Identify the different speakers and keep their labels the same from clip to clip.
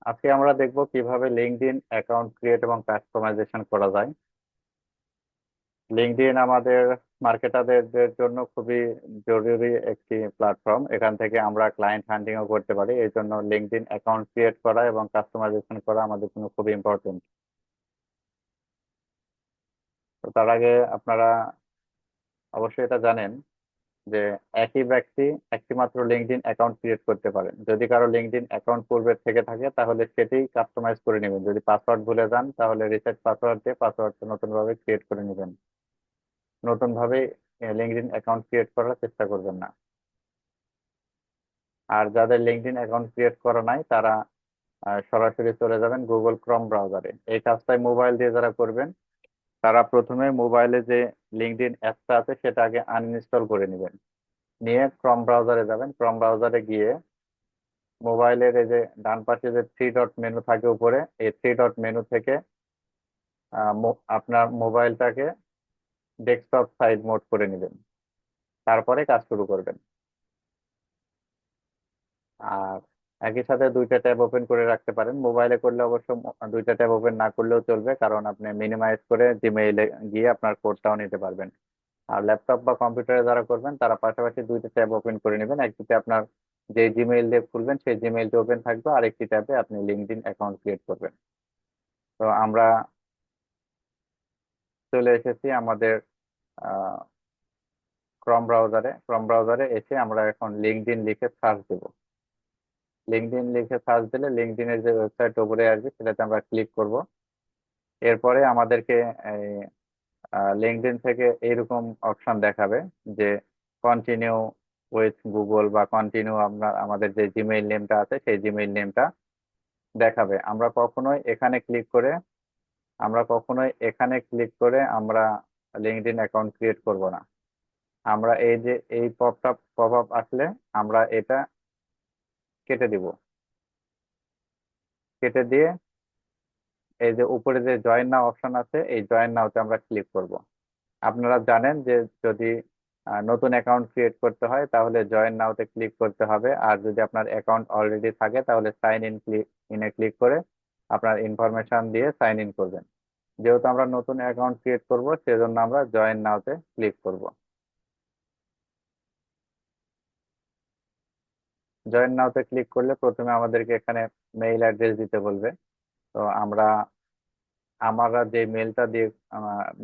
Speaker 1: আজকে আমরা দেখব কিভাবে লিঙ্কডইন অ্যাকাউন্ট ক্রিয়েট এবং কাস্টমাইজেশন করা যায়। লিঙ্কডইন আমাদের মার্কেটারদের জন্য খুবই জরুরি একটি প্ল্যাটফর্ম। এখান থেকে আমরা ক্লায়েন্ট হান্টিংও করতে পারি। এই জন্য লিঙ্কডইন অ্যাকাউন্ট ক্রিয়েট করা এবং কাস্টমাইজেশন করা আমাদের জন্য খুবই ইম্পর্টেন্ট। তো তার আগে আপনারা অবশ্যই এটা জানেন যে একই ব্যক্তি একটি মাত্র লিঙ্কডইন অ্যাকাউন্ট ক্রিয়েট করতে পারেন। যদি কারো লিঙ্কডইন অ্যাকাউন্ট পূর্বের থেকে থাকে তাহলে সেটি কাস্টমাইজ করে নেবেন। যদি পাসওয়ার্ড ভুলে যান তাহলে রিসেট পাসওয়ার্ড দিয়ে পাসওয়ার্ডটা নতুন ভাবে ক্রিয়েট করে নেবেন। নতুন ভাবে লিঙ্কডইন অ্যাকাউন্ট ক্রিয়েট করার চেষ্টা করবেন না। আর যাদের লিঙ্কডইন অ্যাকাউন্ট ক্রিয়েট করা নাই তারা সরাসরি চলে যাবেন গুগল ক্রোম ব্রাউজারে। এই কাজটাই মোবাইল দিয়ে যারা করবেন তারা প্রথমে মোবাইলে যে লিঙ্কডইন অ্যাপটা আছে সেটা আগে আনইনস্টল করে নেবেন। নিয়ে ক্রোম ব্রাউজারে যাবেন। ক্রোম ব্রাউজারে গিয়ে মোবাইলের এই যে ডান পাশে যে থ্রি ডট মেনু থাকে উপরে, এই থ্রি ডট মেনু থেকে আপনার মোবাইলটাকে ডেস্কটপ সাইড মোড করে নেবেন। তারপরে কাজ শুরু করবেন। আর একই সাথে দুইটা ট্যাব ওপেন করে রাখতে পারেন। মোবাইলে করলে অবশ্য দুইটা ট্যাব ওপেন না করলেও চলবে, কারণ আপনি মিনিমাইজ করে জিমেইলে গিয়ে আপনার কোডটাও নিতে পারবেন। আর ল্যাপটপ বা কম্পিউটারে যারা করবেন তারা পাশাপাশি দুইটা ট্যাব ওপেন করে নেবেন। একটিতে আপনার যে জিমেইল দিয়ে খুলবেন সেই জিমেইলটি ওপেন থাকবে, আর একটি ট্যাবে আপনি লিঙ্কডইন অ্যাকাউন্ট ক্রিয়েট করবেন। তো আমরা চলে এসেছি আমাদের ক্রোম ব্রাউজারে এসে আমরা এখন লিঙ্কডইন লিখে সার্চ দেব। লিঙ্কডইন লিখে সার্চ দিলে লিঙ্কডইনের যে ওয়েবসাইট উপরে আসবে সেটাতে আমরা ক্লিক করব। এরপরে আমাদেরকে লিঙ্কডইন থেকে এইরকম অপশন দেখাবে যে কন্টিনিউ উইথ গুগল বা কন্টিনিউ আমাদের যে জিমেইল নেমটা আছে সেই জিমেইল নেমটা দেখাবে। আমরা কখনোই এখানে লিঙ্কডইন অ্যাকাউন্ট ক্রিয়েট করব না। আমরা এই যে এই পপ আপ আসলে আমরা এটা কেটে দিব। কেটে দিয়ে এই যে উপরে যে জয়েন নাও অপশন আছে এই জয়েন নাওতে আমরা ক্লিক করব। আপনারা জানেন যে যদি নতুন অ্যাকাউন্ট ক্রিয়েট করতে হয় তাহলে জয়েন নাওতে ক্লিক করতে হবে, আর যদি আপনার অ্যাকাউন্ট অলরেডি থাকে তাহলে সাইন ইনে ক্লিক করে আপনার ইনফরমেশন দিয়ে সাইন ইন করবেন। যেহেতু আমরা নতুন অ্যাকাউন্ট ক্রিয়েট করব সেজন্য আমরা জয়েন নাওতে ক্লিক করব। জয়েন নাওতে ক্লিক করলে প্রথমে আমাদেরকে এখানে মেইল অ্যাড্রেস দিতে বলবে। তো আমরা যে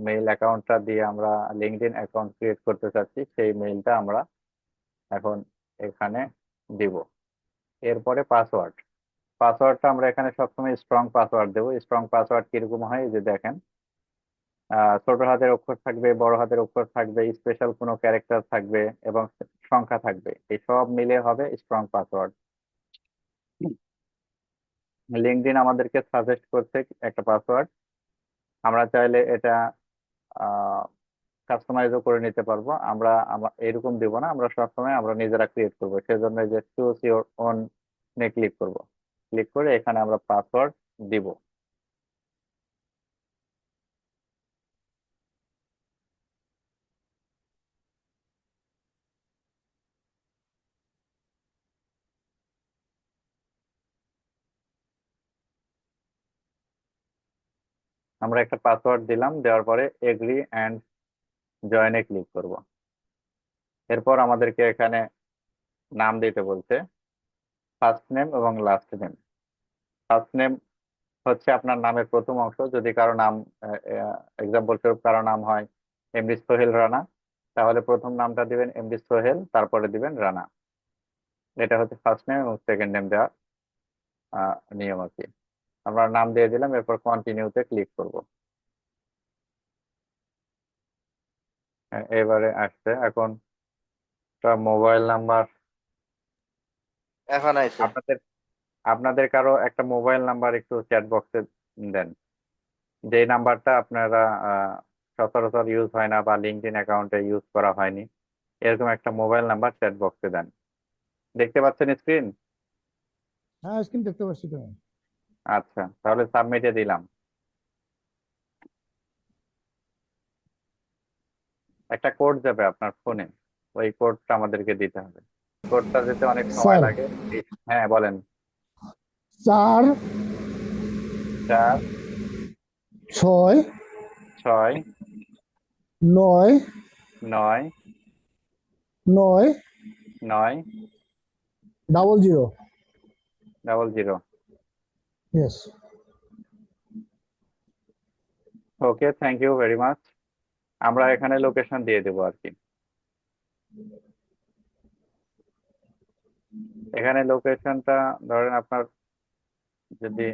Speaker 1: মেইল অ্যাকাউন্টটা দিয়ে আমরা লিঙ্কডইন অ্যাকাউন্ট ক্রিয়েট করতে চাচ্ছি সেই মেইলটা আমরা এখন এখানে দিব। এরপরে পাসওয়ার্ডটা আমরা এখানে সবসময় স্ট্রং পাসওয়ার্ড দেবো। স্ট্রং পাসওয়ার্ড কিরকম হয় এই যে দেখেন, ছোট হাতের অক্ষর থাকবে, বড় হাতের অক্ষর থাকবে, স্পেশাল কোনো ক্যারেক্টার থাকবে এবং সংখ্যা থাকবে। এই সব মিলে হবে স্ট্রং পাসওয়ার্ড। লিঙ্কডইন আমাদেরকে সাজেস্ট করছে একটা পাসওয়ার্ড। আমরা চাইলে এটা কাস্টমাইজও করে নিতে পারবো। এরকম দিব না, আমরা সবসময় আমরা নিজেরা ক্রিয়েট করবো। সেজন্য এই যে চুজ ইওর ওন নে ক্লিক করব। ক্লিক করে এখানে আমরা পাসওয়ার্ড দিব। আমরা একটা পাসওয়ার্ড দিলাম, দেওয়ার পরে এগ্রি অ্যান্ড জয়েনে ক্লিক করব। এরপর আমাদেরকে এখানে নাম দিতে বলছে, ফার্স্ট নেম এবং লাস্ট নেম। ফার্স্ট নেম হচ্ছে আপনার নামের প্রথম অংশ। যদি কারো নাম এক্সাম্পল স্বরূপ কারো নাম হয় এমডি সোহেল রানা, তাহলে প্রথম নামটা দিবেন এমডি সোহেল, তারপরে দিবেন রানা। এটা হচ্ছে ফার্স্ট নেম এবং সেকেন্ড নেম দেওয়ার নিয়ম আর কি। আমরা নাম দিয়ে দিলাম, এরপর কন্টিনিউতে ক্লিক করব। এবারে আসছে এখন মোবাইল নাম্বার।
Speaker 2: এখন আইছে।
Speaker 1: আপনাদের আপনাদের কারো একটা মোবাইল নাম্বার একটু চ্যাট বক্সে দেন, যেই নাম্বারটা আপনারা আহ, সচরাচর ইউজ হয় না বা লিঙ্কডইন অ্যাকাউন্টে ইউজ করা হয়নি। এরকম একটা মোবাইল নাম্বার চ্যাট বক্সে দেন। দেখতে পাচ্ছেন স্ক্রিন?
Speaker 3: হ্যাঁ, স্ক্রিন দেখতে পাচ্ছি তো।
Speaker 1: আচ্ছা, তাহলে সাবমিটে দিলাম। একটা কোড যাবে আপনার ফোনে, ওই কোডটা আমাদেরকে দিতে হবে। কোডটা দিতে অনেক সময়
Speaker 3: স্যার,
Speaker 1: লাগে। হ্যাঁ বলেন।
Speaker 3: 4
Speaker 1: 4
Speaker 3: 6
Speaker 1: 6
Speaker 3: 9
Speaker 1: 9
Speaker 3: 9
Speaker 1: 9
Speaker 3: 00।
Speaker 1: 00।
Speaker 3: Yes.
Speaker 1: Okay, thank you very much. আমরা এখানে লোকেশন দিয়ে দেবো আর কি। এখানে লোকেশনটা ধরেন আপনার যদি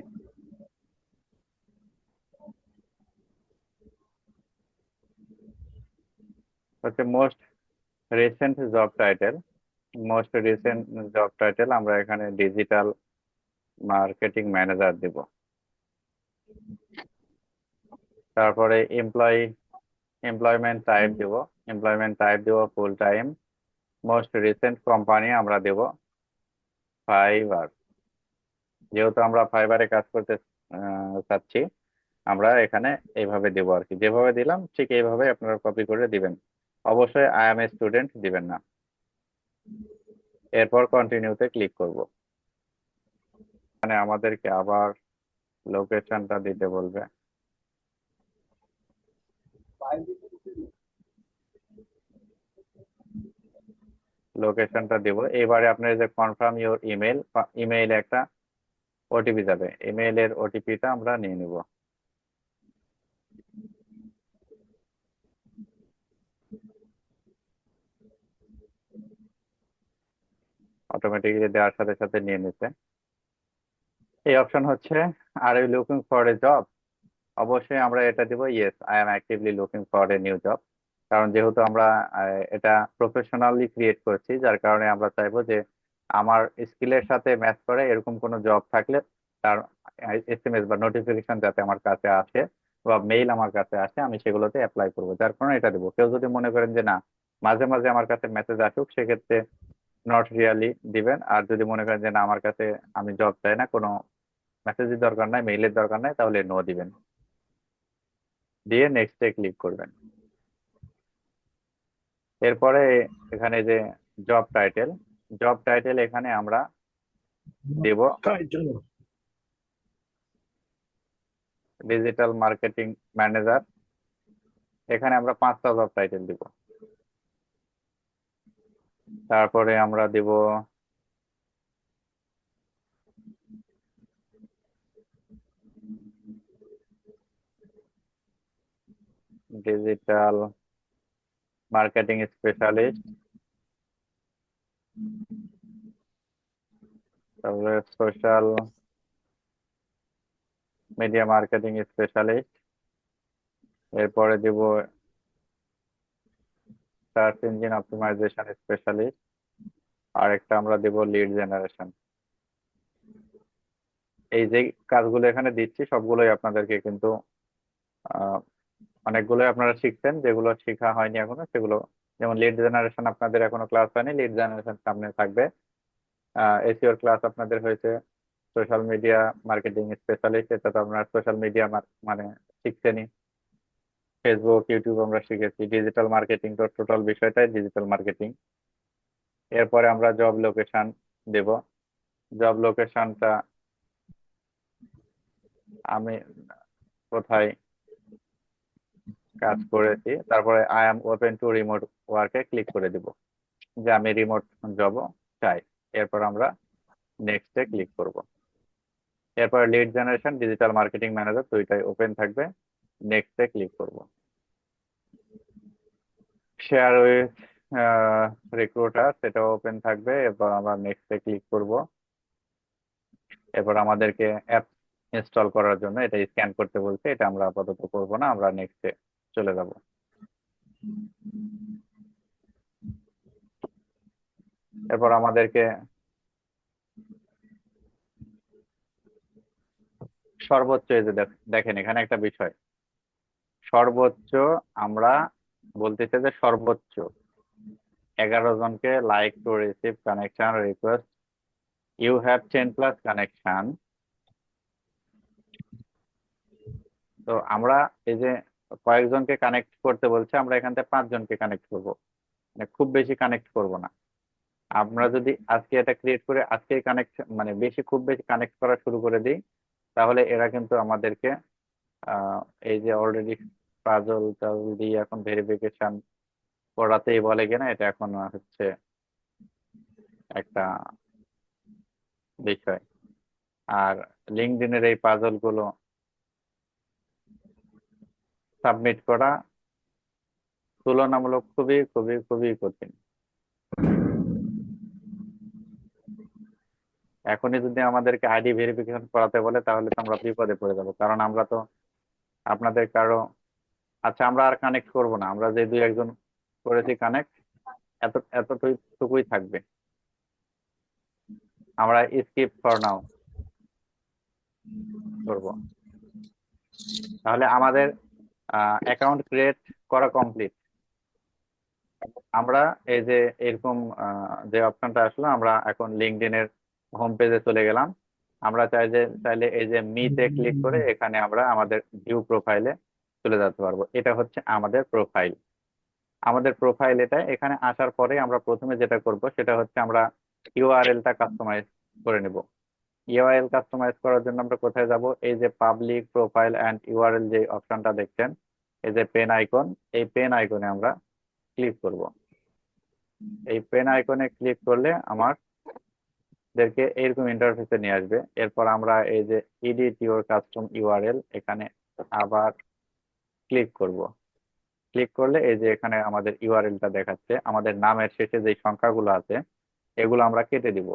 Speaker 1: হচ্ছে মোস্ট রিসেন্ট জব টাইটেল আমরা এখানে ডিজিটাল মার্কেটিং ম্যানেজার দিব। তারপরে এমপ্লয়মেন্ট টাইপ দিব। Full time. Most recent company আমরা দেব ফাইবার। যেহেতু আমরা ফাইবারে কাজ করতে চাচ্ছি, আমরা এখানে এইভাবে দেব আর কি। যেভাবে দিলাম ঠিক এইভাবে আপনারা কপি করে দিবেন। অবশ্যই আই এম এ স্টুডেন্ট দিবেন না। এরপর কন্টিনিউতে ক্লিক করব। মানে আমাদেরকে আবার লোকেশনটা দিতে বলবে। লোকেশনটা দিব। এবারে আপনার যে কনফার্ম ইওর ইমেল, ইমেইলে একটা ওটিপি যাবে। ইমেইলের ওটিপিটা আমরা নিয়ে নিব। অটোমেটিক্যালি দেওয়ার সাথে সাথে নিয়ে নিতে। এই অপশন হচ্ছে are you looking for a job. অবশ্যই আমরা এটা দিব yes I am actively looking for a new job. কারণ যেহেতু আমরা এটা প্রফেশনালি ক্রিয়েট করছি, যার কারণে আমরা চাইবো যে আমার স্কিলের সাথে ম্যাচ করে এরকম কোনো জব থাকলে তার এসএমএস বা নোটিফিকেশন যাতে আমার কাছে আসে বা মেইল আমার কাছে আসে, আমি সেগুলোতে অ্যাপ্লাই করবো, যার কারণে এটা দেবো। কেউ যদি মনে করেন যে না মাঝে মাঝে আমার কাছে মেসেজ আসুক, সেক্ষেত্রে নট রিয়ালি দিবেন। আর যদি মনে করেন যে না আমার কাছে আমি জব চাই না, কোনো মেসেজের দরকার নাই, মেইলের দরকার নাই, তাহলে নো দিবেন। দিয়ে নেক্সটে ক্লিক করবেন। এরপরে এখানে যে জব টাইটেল এখানে আমরা দেব
Speaker 3: টাইটেল।
Speaker 1: Digital marketing manager. এখানে আমরা 5টা জব টাইটেল দিব। তারপরে আমরা দিব ডিজিটাল মার্কেটিং স্পেশালিস্ট, তারপরে সোশ্যাল মিডিয়া মার্কেটিং স্পেশালিস্ট। এরপরে দিব সার্চ ইঞ্জিন অপটিমাইজেশন স্পেশালিস্ট। আর একটা আমরা দিব লিড জেনারেশন। এই যে কাজগুলো এখানে দিচ্ছি সবগুলোই আপনাদেরকে কিন্তু আহ, অনেকগুলোই আপনারা শিখছেন, যেগুলো শেখা হয়নি এখনো সেগুলো। যেমন লিড জেনারেশন আপনাদের এখনো ক্লাস হয়নি, লিড জেনারেশন সামনে থাকবে। এসইওর ক্লাস আপনাদের হয়েছে। সোশ্যাল মিডিয়া মার্কেটিং স্পেশালিস্ট, এটা তো আপনার সোশ্যাল মিডিয়া মানে শিখছেনই। ফেসবুক ইউটিউব আমরা শিখেছি। ডিজিটাল মার্কেটিং তো টোটাল বিষয়টাই ডিজিটাল মার্কেটিং। এরপরে আমরা জব লোকেশন দেব। জব লোকেশনটা আমি কোথায় কাজ করেছি, তারপরে I am open to remote ওয়ার্কে ক্লিক করে দিব যে আমি রিমোট জব চাই। এরপর আমরা নেক্সটে ক্লিক করব। এরপর lead generation, digital marketing manager দুইটাই ওপেন থাকবে। নেক্সটে ক্লিক করব। শেয়ার উইথ রিক্রুটার সেটাও ওপেন থাকবে। এরপর আমরা নেক্সটে ক্লিক করব। এরপর আমাদেরকে অ্যাপ ইনস্টল করার জন্য এটা স্ক্যান করতে বলছে, এটা আমরা আপাতত করব না, আমরা নেক্সটে চলে যাব। এরপর আমাদেরকে সর্বোচ্চ এই যে দেখেন এখানে একটা বিষয়, সর্বোচ্চ আমরা বলতেছে যে সর্বোচ্চ 11 জনকে like to receive connection request, you have 10+ connection. তো আমরা এই যে কয়েকজনকে কানেক্ট করতে বলছে, আমরা এখান থেকে 5 জনকে কানেক্ট করব, মানে খুব বেশি কানেক্ট করব না। আমরা যদি আজকে এটা ক্রিয়েট করে আজকে কানেক্ট মানে খুব বেশি কানেক্ট করা শুরু করে দিই, তাহলে এরা কিন্তু আমাদেরকে আহ এই যে অলরেডি পাজল টাজল দিয়ে এখন ভেরিফিকেশন করাতেই বলে কিনা, এটা এখন হচ্ছে একটা বিষয়। আর লিঙ্কডইনের এই পাজল গুলো সাবমিট করা তুলনামূলক খুবই খুবই খুবই কঠিন। এখনই যদি আমাদেরকে আইডি ভেরিফিকেশন করাতে বলে তাহলে তো আমরা বিপদে পড়ে যাবো, কারণ আমরা তো আপনাদের কারো, আচ্ছা আমরা আর কানেক্ট করব না, আমরা যে দুই একজন করেছি কানেক্ট, এতটুকুই থাকবে, আমরা স্কিপ ফর নাও করব। তাহলে আমাদের অ্যাকাউন্ট ক্রিয়েট করা কমপ্লিট। আমরা এই যে এরকম যে অপশনটা আসলো, আমরা এখন লিঙ্কডইন এর হোম পেজে চলে গেলাম। আমরা চাইলে এই যে মিতে ক্লিক করে এখানে আমরা আমাদের ভিউ প্রোফাইলে চলে যেতে পারবো। এটা হচ্ছে আমাদের প্রোফাইল। আমাদের প্রোফাইল এটা। এখানে আসার পরে আমরা প্রথমে যেটা করব সেটা হচ্ছে আমরা ইউআরএলটা কাস্টমাইজ করে নেব। ইউআরএল কাস্টমাইজ করার জন্য আমরা কোথায় যাব? এই যে পাবলিক প্রোফাইল অ্যান্ড ইউআরএল যে অপশনটা দেখছেন, এই যে পেন আইকন, এই পেন আইকনে আমরা ক্লিক করব। এই পেন আইকনে ক্লিক করলে আমাদেরকে এরকম ইন্টারফেসে নিয়ে আসবে। এরপর আমরা এই যে এডিট ইউর কাস্টম ইউআরএল, এখানে আবার ক্লিক করব। ক্লিক করলে এই যে এখানে আমাদের ইউআরএলটা দেখাচ্ছে। আমাদের নামের শেষে যে সংখ্যাগুলো আছে এগুলো আমরা কেটে দিব।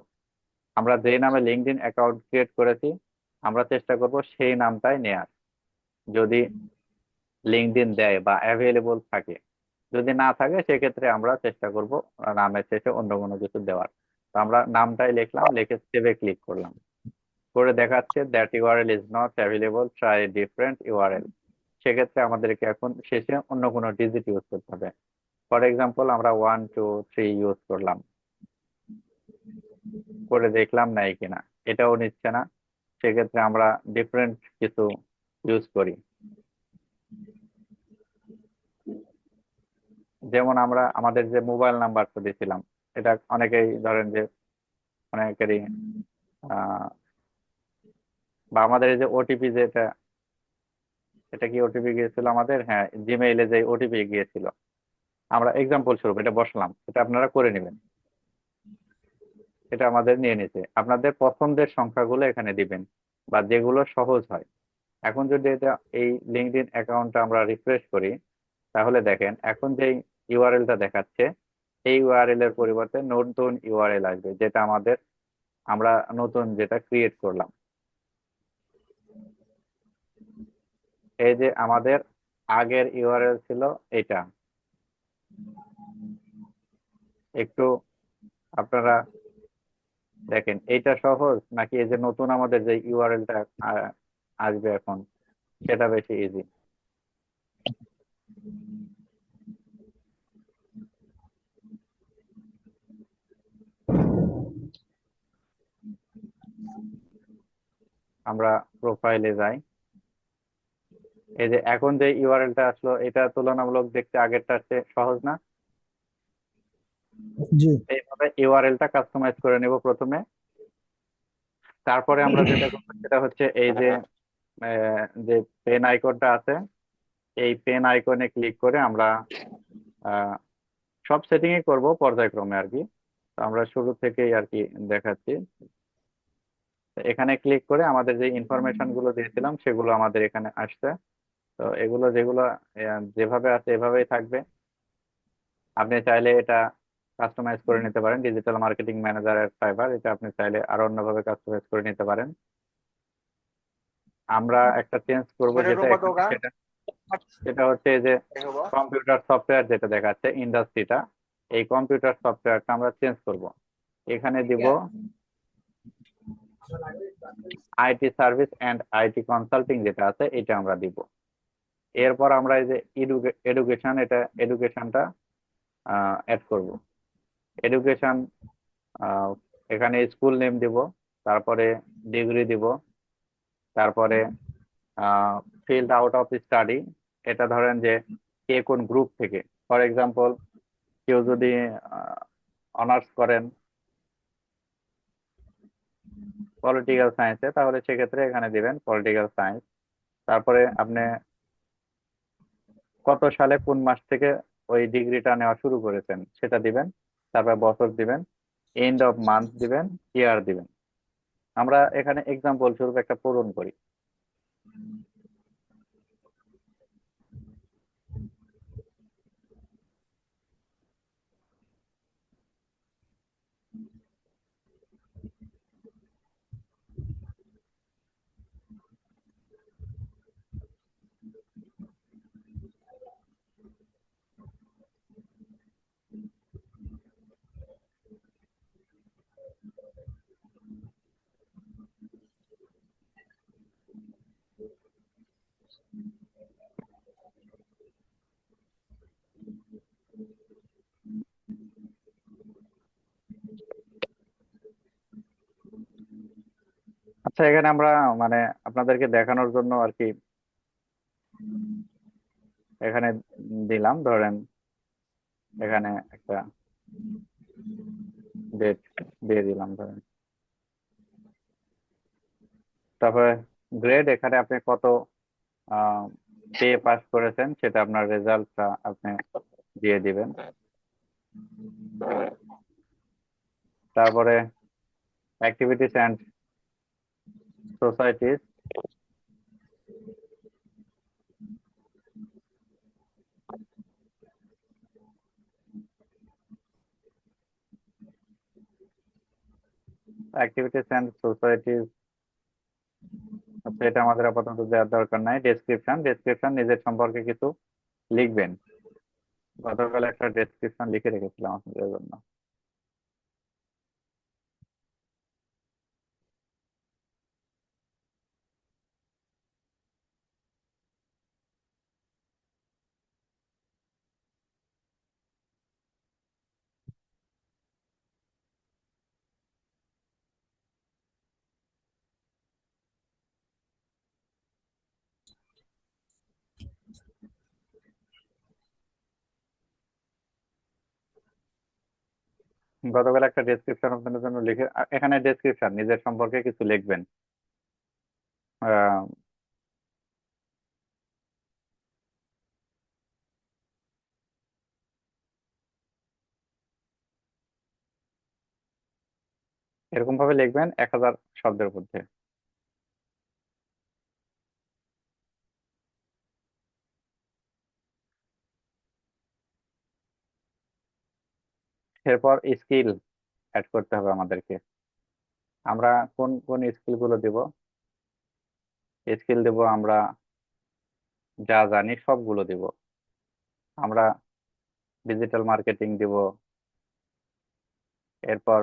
Speaker 1: আমরা যে নামে লিঙ্কডইন অ্যাকাউন্ট ক্রিয়েট করেছি আমরা চেষ্টা করব সেই নামটাই নেয়ার, যদি লিঙ্কডইন দেয় বা অ্যাভেলেবল থাকে। যদি না থাকে সেক্ষেত্রে আমরা চেষ্টা করব নামের শেষে অন্য কোনো কিছু দেওয়ার। তো আমরা নামটাই লিখলাম, লিখে সেভে ক্লিক করলাম। করে দেখাচ্ছে that URL is not available, try different URL. সেক্ষেত্রে আমাদেরকে এখন শেষে অন্য কোনো ডিজিট ইউজ করতে হবে। ফর এক্সাম্পল আমরা 1 2 3 ইউজ করলাম, করে দেখলাম নাই কিনা, এটাও নিচ্ছে না। সেক্ষেত্রে আমরা ডিফারেন্ট কিছু ইউজ করি। যেমন আমরা আমাদের যে মোবাইল নাম্বারটা দিয়েছিলাম, এটা অনেকেই ধরেন যে অনেকেরই আহ বা আমাদের এই যে ওটিপি, যেটা এটা কি ওটিপি গিয়েছিল আমাদের, হ্যাঁ জিমেইলে যে ওটিপি গিয়েছিল, আমরা এক্সাম্পল স্বরূপ এটা বসালাম, এটা আপনারা করে নেবেন। এটা আমাদের নিয়ে নিতে, আপনাদের পছন্দের সংখ্যাগুলো এখানে দিবেন বা যেগুলো সহজ হয়। এখন যদি এটা এই লিঙ্কডইন অ্যাকাউন্টটা আমরা রিফ্রেশ করি, তাহলে দেখেন এখন যে ইউআরএলটা দেখাচ্ছে এই ইউআরএল এর পরিবর্তে নতুন ইউআরএল আসবে, যেটা আমরা নতুন যেটা ক্রিয়েট করলাম। এই যে আমাদের আগের ইউআরএল ছিল এটা। একটু আপনারা দেখেন এইটা সহজ নাকি এই যে নতুন আমাদের যে ইউআরএলটা আসবে এখন সেটা বেশি ইজি? আমরা প্রোফাইলে যাই। এই যে এখন যে ইউআরএলটা আসলো এটা তুলনামূলক দেখতে আগেরটা সহজ না?
Speaker 3: জি।
Speaker 1: এইভাবে ইউআরএলটা কাস্টমাইজ করে নেব প্রথমে। তারপরে আমরা যেটা করবো সেটা হচ্ছে এই যে যে পেন আইকনটা আছে, এই পেন আইকনে ক্লিক করে আমরা আহ, সব সেটিং এ করবো পর্যায়ক্রমে আর কি। তো আমরা শুরু থেকেই আর কি দেখাচ্ছি। তো এখানে ক্লিক করে আমাদের যে ইনফরমেশন গুলো দিয়েছিলাম সেগুলো আমাদের এখানে আসছে। তো এগুলো যেগুলো যেভাবে আছে এভাবেই থাকবে। আপনি চাইলে এটা কাস্টমাইজ করে নিতে পারেন, ডিজিটাল মার্কেটিং ম্যানেজারের ফাইবার, এটা আপনি চাইলে আরো অন্যভাবে কাস্টমাইজ করে নিতে পারেন। আমরা একটা চেঞ্জ করব
Speaker 2: Meron
Speaker 1: যেটা
Speaker 2: ba to
Speaker 1: এখানে,
Speaker 2: ka?
Speaker 1: সেটা হচ্ছে এই যে
Speaker 2: Ano ba?
Speaker 1: কম্পিউটার সফটওয়্যার যেটা দেখাচ্ছে ইন্ডাস্ট্রিটা, এই কম্পিউটার সফটওয়্যারটা আমরা চেঞ্জ করব। এখানে দিব IT service and IT consulting যেটা আছে এটা আমরা দিব। এরপর আমরা এই যে এডুকেশন, এটা এডুকেশনটা অ্যাড করব। এডুকেশন এখানে স্কুল নেম দিব, তারপরে ডিগ্রি দিব, তারপরে ফিল্ড আউট অফ স্টাডি, এটা ধরেন যে কে কোন গ্রুপ থেকে। ফর এক্সাম্পল কেউ যদি অনার্স করেন পলিটিক্যাল সায়েন্সে, তাহলে সেক্ষেত্রে এখানে দিবেন পলিটিক্যাল সায়েন্স। তারপরে আপনি কত সালে কোন মাস থেকে ওই ডিগ্রিটা নেওয়া শুরু করেছেন সেটা দিবেন। তারপর বছর দিবেন, এন্ড অফ মান্থ দিবেন, ইয়ার দিবেন। আমরা এখানে এক্সাম্পল স্বরূপ একটা পূরণ করি। আচ্ছা, এখানে আমরা মানে আপনাদেরকে দেখানোর জন্য আর কি এখানে দিলাম, ধরেন এখানে একটা ডেট দিয়ে দিলাম ধরেন। তারপরে গ্রেড, এখানে আপনি কত পেয়ে পাস করেছেন সেটা আপনার রেজাল্টটা আপনি দিয়ে দিবেন। তারপরে activities and societies, activities and societies. আচ্ছা, এটা আমাদের আপাতত দেওয়ার দরকার নাই। ডেসক্রিপশন, ডেসক্রিপশন নিজের সম্পর্কে কিছু লিখবেন। গতকাল একটা ডেসক্রিপশন লিখে রেখেছিলাম আপনাদের জন্য। গতকাল একটা ডেসক্রিপশন আপনাদের জন্য লিখে এখানে ডেসক্রিপশন নিজের সম্পর্কে কিছু লিখবেন। আহ, এরকম ভাবে লিখবেন 1000 শব্দের মধ্যে। এরপর স্কিল অ্যাড করতে হবে আমাদেরকে। আমরা কোন কোন স্কিল গুলো দিব? স্কিল দেব আমরা যা জানি সবগুলো দিব। আমরা ডিজিটাল মার্কেটিং দিব, এরপর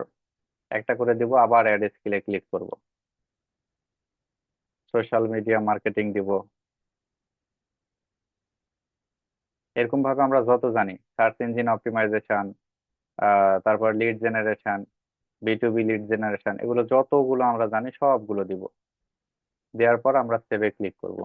Speaker 1: একটা করে দিব, আবার অ্যাড স্কিলে ক্লিক করব। সোশ্যাল মিডিয়া মার্কেটিং দিব। এরকম ভাবে আমরা যত জানি, সার্চ ইঞ্জিন অপটিমাইজেশন, তারপর lead generation, B2B lead generation, এগুলো যতগুলো আমরা জানি সবগুলো দিব। দেওয়ার পর আমরা সেভে ক্লিক করব।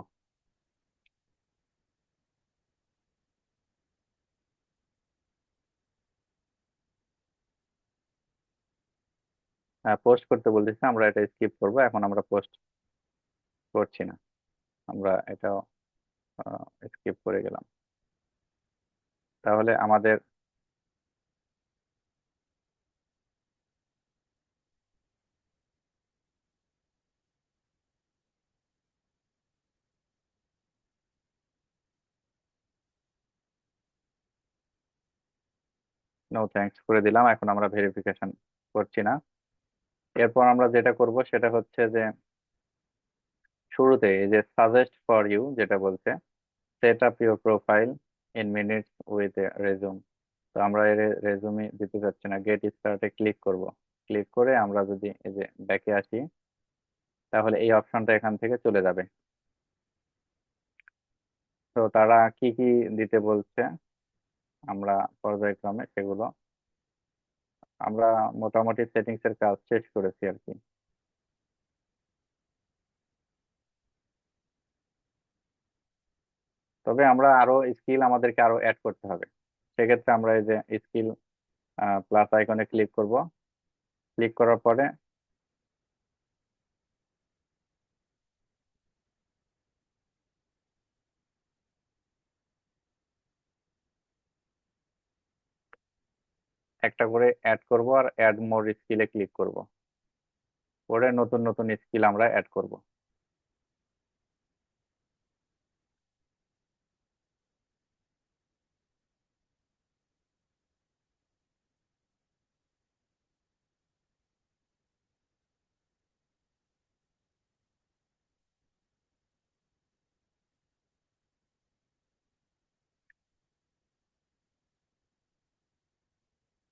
Speaker 1: পোস্ট করতে বলতেছি, আমরা এটা স্কিপ করব। এখন আমরা পোস্ট করছি না, আমরা এটা স্কিপ করে গেলাম। তাহলে আমাদের নো থ্যাঙ্কস করে দিলাম। এখন আমরা ভেরিফিকেশন করছি না। এরপর আমরা যেটা করব সেটা হচ্ছে যে শুরুতে এই যে সাজেস্ট ফর ইউ যেটা বলছে, set up your profile in minutes with রেজুম। তো আমরা এর রেজুমে দিতে চাচ্ছি না, গেট স্টার্টে ক্লিক করব। ক্লিক করে আমরা যদি এই যে ব্যাকে আসি, তাহলে এই অপশনটা এখান থেকে চলে যাবে। তো তারা কি কি দিতে বলছে আমরা পর্যায়ক্রমে সেগুলো, আমরা মোটামুটি সেটিংস এর কাজ শেষ করেছি আর কি। তবে আমরা আরো স্কিল আমাদেরকে আরো অ্যাড করতে হবে। সেক্ষেত্রে আমরা এই যে স্কিল প্লাস আইকনে ক্লিক করব। ক্লিক করার পরে একটা করে অ্যাড করব আর অ্যাড মোর স্কিলে ক্লিক করব, করে নতুন নতুন স্কিল আমরা অ্যাড করব।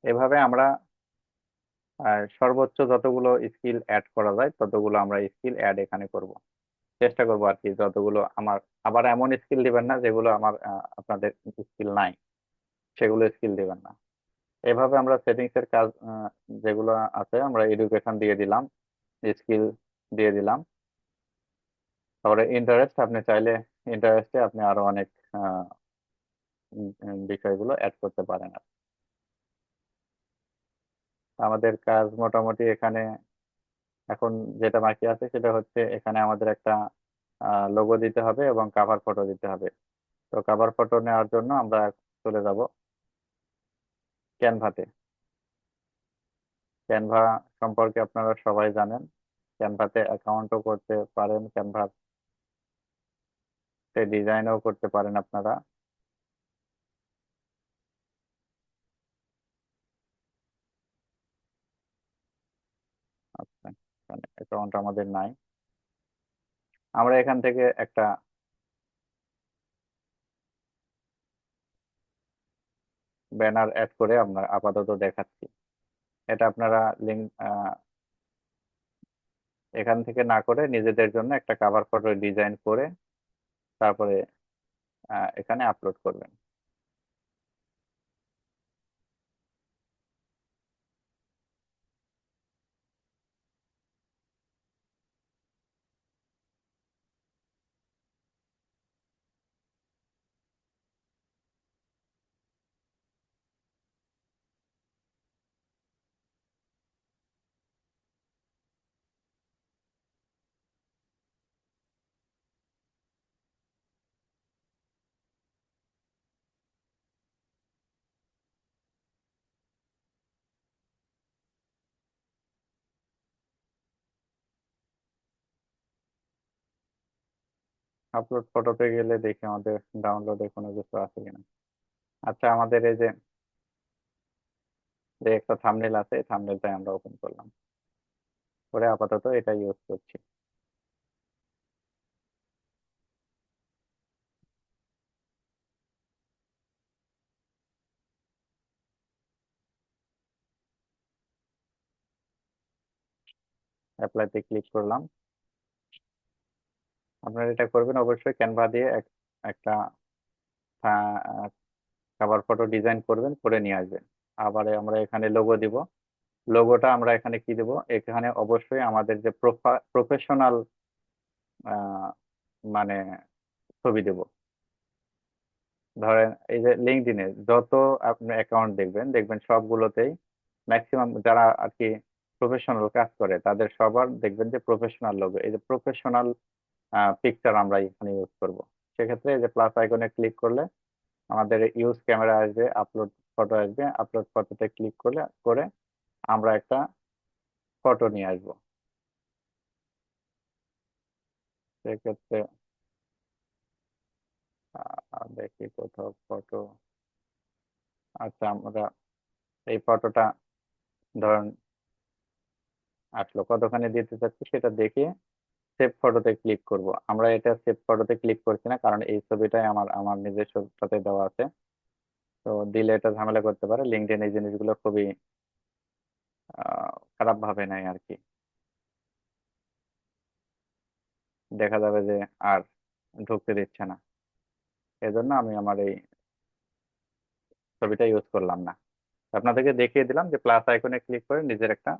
Speaker 1: এভাবে আমরা সর্বোচ্চ যতগুলো স্কিল অ্যাড করা যায় ততগুলো আমরা স্কিল অ্যাড এখানে করব, চেষ্টা করবো আর কি যতগুলো আমার। আবার এমন স্কিল দিবেন না যেগুলো আমার আপনাদের স্কিল নাই, সেগুলো স্কিল দিবেন না। এভাবে আমরা সেটিংস এর কাজ যেগুলো আছে আমরা এডুকেশন দিয়ে দিলাম, স্কিল দিয়ে দিলাম। তারপরে ইন্টারেস্ট, আপনি চাইলে ইন্টারেস্টে আপনি আরো অনেক আহ, বিষয়গুলো অ্যাড করতে পারেন। আমাদের কাজ মোটামুটি এখানে এখন যেটা বাকি আছে সেটা হচ্ছে এখানে আমাদের একটা লোগো দিতে হবে এবং কাভার ফটো দিতে হবে। তো কাভার ফটো নেওয়ার জন্য আমরা চলে যাব ক্যানভাতে। ক্যানভা সম্পর্কে আপনারা সবাই জানেন, ক্যানভাতে অ্যাকাউন্টও করতে পারেন, ক্যানভাতে ডিজাইনও করতে পারেন আপনারা। আচ্ছা, অ্যাকাউন্ট আমাদের নাই। আমরা এখান থেকে একটা ব্যানার অ্যাড করে আমরা আপাতত দেখাচ্ছি। এটা আপনারা লিঙ্ক এখান থেকে না করে নিজেদের জন্য একটা কাভার ফটো ডিজাইন করে তারপরে এখানে আপলোড করবেন। আপলোড ফটোতে গেলে দেখি আমাদের ডাউনলোডে কোনো কিছু আছে কিনা। আচ্ছা, আমাদের এই যে যে একটা থাম্বনেল আছে, এই থাম্বনেলটাই আমরা ওপেন করলাম, করে আপাতত এটা ইউজ করছি। অ্যাপ্লাইতে ক্লিক করলাম। আপনারা এটা করবেন অবশ্যই ক্যানভা দিয়ে একটা কভার ফটো ডিজাইন করবেন, করে নিয়ে আসবেন। আবার আমরা এখানে লোগো দিব। লোগোটা আমরা এখানে কি দেব, এখানে অবশ্যই আমাদের যে প্রফেশনাল মানে ছবি দেব। ধরেন এই যে লিঙ্কডইনে যত আপনি অ্যাকাউন্ট দেখবেন দেখবেন সবগুলোতেই ম্যাক্সিমাম যারা আর কি প্রফেশনাল কাজ করে তাদের সবার দেখবেন যে প্রফেশনাল লোগো, এই যে প্রফেশনাল পিকচার আমরা এখানে ইউজ করব। সেক্ষেত্রে এই যে প্লাস আইকনে ক্লিক করলে আমাদের ইউজ ক্যামেরা আসবে, আপলোড ফটো আসবে, আপলোড ফটোতে ক্লিক করলে করে আমরা একটা ফটো নিয়ে আসবো। সেক্ষেত্রে দেখি কোথাও ফটো। আচ্ছা, আমরা এই ফটোটা ধরেন আসলো, কতখানি দিতে চাচ্ছি সেটা দেখে সেভ ফটোতে ক্লিক করব। আমরা এটা সেভ ফটোতে ক্লিক করছি না, কারণ এই ছবিটাই আমার আমার নিজস্বটাতে দেওয়া আছে। তো দিলে এটা ঝামেলা করতে পারে, লিঙ্কডইন এই জিনিসগুলো খুবই খারাপ ভাবে নেয় আর কি। দেখা যাবে যে আর ঢুকতে দিচ্ছে না, এজন্য আমি আমার এই ছবিটা ইউজ করলাম না। আপনাদেরকে দেখিয়ে দিলাম যে প্লাস আইকনে ক্লিক করে নিজের একটা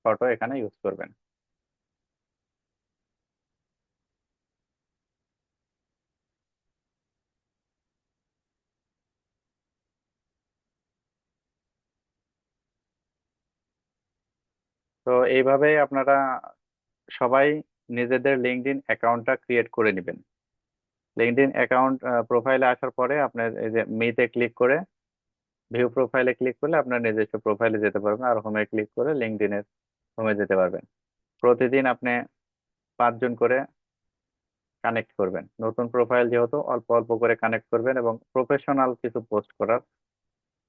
Speaker 1: ফটো এখানে ইউজ করবেন। তো এইভাবে আপনারা সবাই নিজেদের লিঙ্কডইন অ্যাকাউন্টটা ক্রিয়েট করে নেবেন। লিঙ্কডইন অ্যাকাউন্ট প্রোফাইলে আসার পরে আপনার এই যে মিতে ক্লিক করে ভিউ প্রোফাইলে ক্লিক করলে আপনার নিজস্ব প্রোফাইলে যেতে পারবেন, আর হোমে ক্লিক করে লিঙ্কডইনের হোমে যেতে পারবেন। প্রতিদিন আপনি 5 জন করে কানেক্ট করবেন। নতুন প্রোফাইল যেহেতু অল্প অল্প করে কানেক্ট করবেন এবং প্রফেশনাল কিছু পোস্ট করার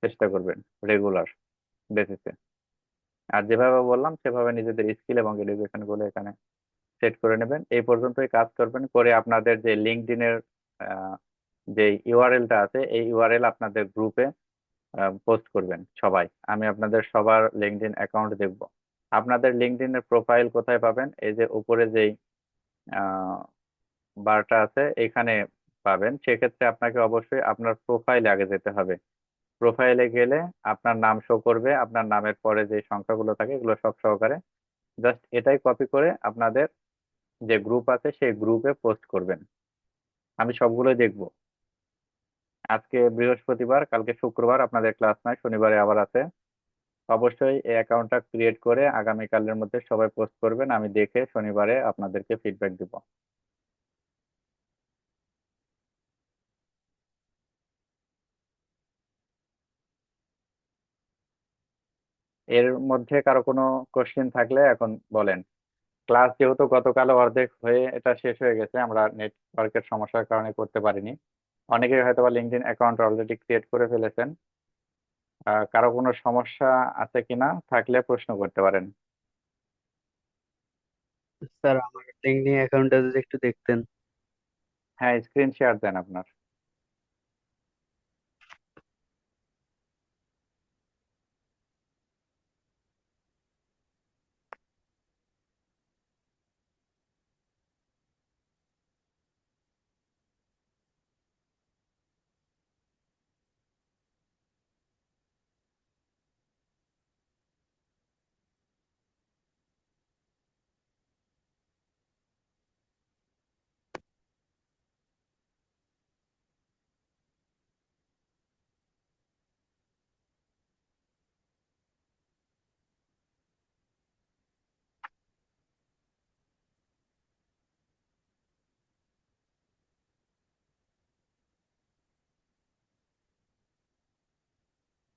Speaker 1: চেষ্টা করবেন রেগুলার বেসিসে। আর যেভাবে বললাম সেভাবে নিজেদের স্কিল এবং এডুকেশন গুলো এখানে সেট করে নেবেন। এই পর্যন্তই কাজ করবেন, করে আপনাদের যে লিঙ্কডইনের যে ইউআরএলটা আছে এই ইউআরএল আপনাদের গ্রুপে পোস্ট করবেন সবাই। আমি আপনাদের সবার লিঙ্কডইন অ্যাকাউন্ট দেখব। আপনাদের লিঙ্কডইনের প্রোফাইল কোথায় পাবেন? এই যে উপরে যেই বারটা আছে এখানে পাবেন। সেক্ষেত্রে আপনাকে অবশ্যই আপনার প্রোফাইলে আগে যেতে হবে। প্রোফাইলে গেলে আপনার নাম শো করবে, আপনার নামের পরে যে সংখ্যাগুলো থাকে এগুলো সব সহকারে। জাস্ট এটাই কপি করে আপনাদের যে গ্রুপ আছে সেই গ্রুপে পোস্ট করবেন। আমি সবগুলোই দেখব। আজকে বৃহস্পতিবার, কালকে শুক্রবার আপনাদের ক্লাস নাই, শনিবারে আবার আছে। অবশ্যই এই অ্যাকাউন্টটা ক্রিয়েট করে আগামীকালের মধ্যে সবাই পোস্ট করবেন, আমি দেখে শনিবারে আপনাদেরকে ফিডব্যাক দিব। এর মধ্যে কারো কোনো কোশ্চেন থাকলে এখন বলেন। ক্লাস যেহেতু গতকাল অর্ধেক হয়ে এটা শেষ হয়ে গেছে, আমরা নেটওয়ার্কের সমস্যার কারণে করতে পারিনি। অনেকে হয়তো বা লিঙ্কডইন অ্যাকাউন্ট অলরেডি ক্রিয়েট করে ফেলেছেন। কারো কোনো সমস্যা আছে কিনা থাকলে প্রশ্ন করতে পারেন।
Speaker 2: স্যার আমার লিঙ্কডইন অ্যাকাউন্টটা যদি একটু দেখতেন।
Speaker 1: হ্যাঁ, স্ক্রিন শেয়ার দেন আপনার।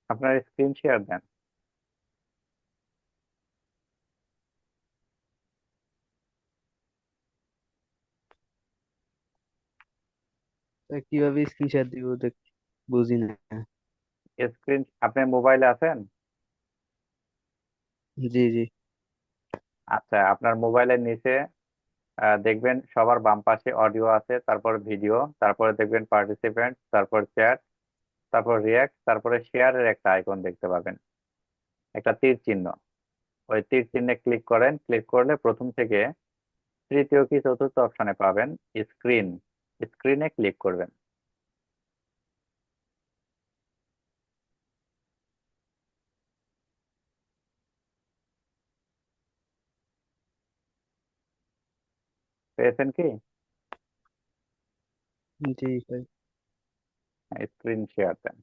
Speaker 1: আপনার স্ক্রিন শেয়ার দেন।
Speaker 2: তা কিভাবে স্ক্রিনশট দিব দেখ, বুঝি না।
Speaker 1: স্ক্রিন আপনি মোবাইলে আছেন?
Speaker 2: জি জি।
Speaker 1: আচ্ছা, আপনার মোবাইলের নিচে দেখবেন সবার বাম পাশে অডিও আছে, তারপর ভিডিও, তারপরে দেখবেন পার্টিসিপেন্ট, তারপর চ্যাট, তারপর রিয়াক্ট, তারপরে শেয়ারের একটা আইকন দেখতে পাবেন, একটা তীর চিহ্ন। ওই তীর চিহ্নে ক্লিক করেন, ক্লিক করলে প্রথম থেকে তৃতীয় কি চতুর্থ অপশনে পাবেন স্ক্রিন। স্ক্রিনে ক্লিক করবেন। পেয়েছেন কি?
Speaker 2: জি ভাই।
Speaker 1: স্ক্রিন শেয়ার দেন।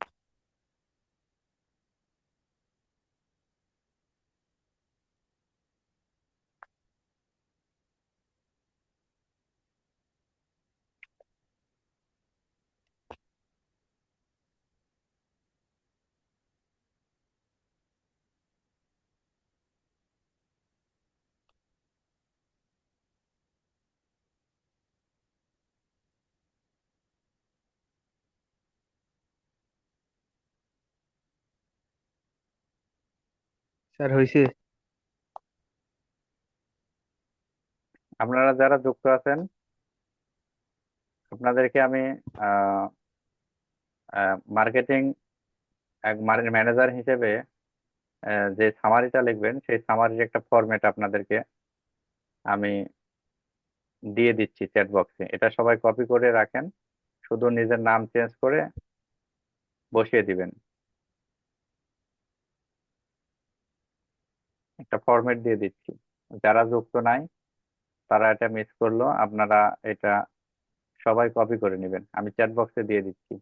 Speaker 2: স্যার হয়েছে?
Speaker 1: আপনারা যারা যুক্ত আছেন আপনাদেরকে আমি মার্কেটিং এক ম্যানেজার হিসেবে যে সামারিটা লিখবেন সেই সামারির একটা ফরম্যাট আপনাদেরকে আমি দিয়ে দিচ্ছি চ্যাট বক্সে। এটা সবাই কপি করে রাখেন, শুধু নিজের নাম চেঞ্জ করে বসিয়ে দিবেন। একটা ফরম্যাট দিয়ে দিচ্ছি, যারা যুক্ত নাই তারা এটা মিস করলো, আপনারা এটা সবাই কপি করে নেবেন, আমি চ্যাট বক্সে দিয়ে দিচ্ছি।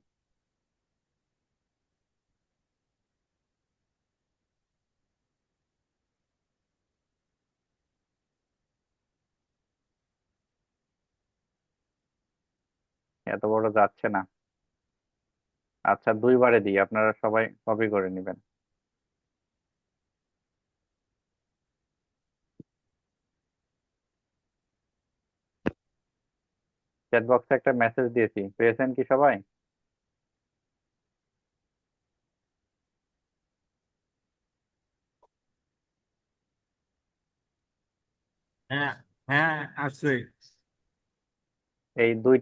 Speaker 1: এত বড় যাচ্ছে না। আচ্ছা, দুইবারে দিই, আপনারা সবাই কপি করে নেবেন। চ্যাট বক্সে একটা মেসেজ দিয়েছি, পেয়েছেন কি সবাই?
Speaker 4: হ্যাঁ, হ্যাঁ, আসছে।
Speaker 1: এই দুই